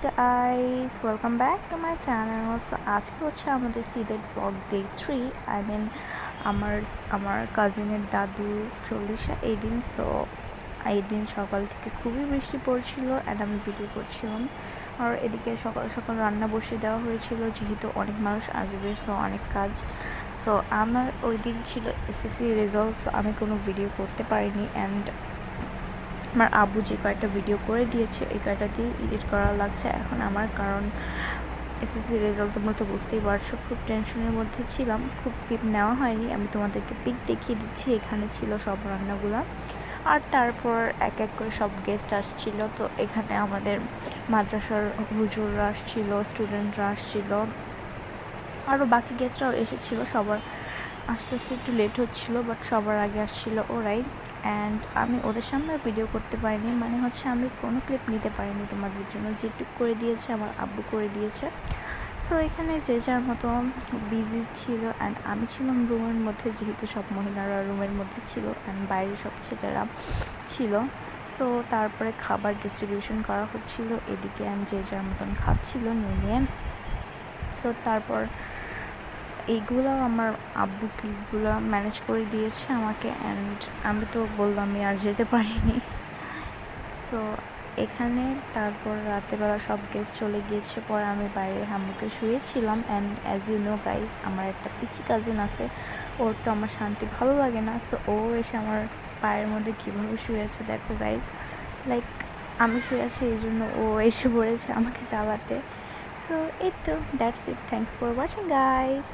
Guys, welcome back to my channel. So আজকে হচ্ছে আমাদের সিলেট ব্লগ ডে 3। আমার আমার কাজিনের দাদু 40 এই দিন। সো এই দিন সকাল থেকে খুবই বৃষ্টি পড়ছিল অ্যান্ড আমি ভিডিও করছিলাম। আর এদিকে সকাল সকাল রান্না বসিয়ে দেওয়া হয়েছিল, যেহেতু অনেক মানুষ আসবে, সো অনেক কাজ। সো আমার ওই দিন ছিল এসএসসি রেজাল্ট, সো আমি কোনো ভিডিও করতে পারিনি। অ্যান্ড আমার আব্বু যে কয়েকটা ভিডিও করে দিয়েছে এই কয়েকটা দিয়ে এডিট করা লাগছে এখন আমার, কারণ এসএসসি রেজাল্ট তোমরা তো বুঝতেই পারছো, খুব টেনশনের মধ্যে ছিলাম। খুব পিক নেওয়া হয়নি, আমি তোমাদেরকে পিক দেখিয়ে দিচ্ছি। এখানে ছিল সব রান্নাগুলো, আর তারপর এক এক করে সব গেস্ট আসছিল। তো এখানে আমাদের মাদ্রাসার হুজুররা আসছিল, স্টুডেন্টরা আসছিল, আরও বাকি গেস্টরাও এসেছিলো। সবার আস্তে আস্তে একটু লেট হচ্ছিলো, বাট সবার আগে আসছিলো ওরাই। অ্যান্ড আমি ওদের সামনে ভিডিও করতে পারিনি, মানে হচ্ছে আমি কোনো ক্লিপ নিতে পারিনি তোমাদের জন্য। যেটুকু করে দিয়েছে আমার আব্বু করে দিয়েছে। সো এখানে যে যার মতো বিজি ছিল, অ্যান্ড আমি ছিলাম রুমের মধ্যে, যেহেতু সব মহিলারা রুমের মধ্যে ছিল অ্যান্ড বাইরে সব ছেলেরা ছিল। সো তারপরে খাবার ডিস্ট্রিবিউশন করা হচ্ছিলো এদিকে, অ্যান্ড যে যার মতন খাচ্ছিল নিয়ে। সো তারপর এইগুলো আমার আব্বু ক্লিপগুলো ম্যানেজ করে দিয়েছে আমাকে, অ্যান্ড আমি তো বললামই আর যেতে পারিনি। সো এখানে তারপর রাতেবেলা সব গেস্ট চলে গিয়েছে, পরে আমি বাইরে হাম্মুকে শুয়েছিলাম। And as you know guys, আমার একটা পিচি কাজিন আছে, ওর তো আমার শান্তি ভালো লাগে না। সো ও এসে আমার পায়ের মধ্যে কীভাবে শুয়ে আছে দেখো গাইজ, লাইক আমি শুয়ে আছি এই জন্য ও এসে পড়েছে আমাকে চালাতে। সো এই তো, that's it, thanks for watching guys.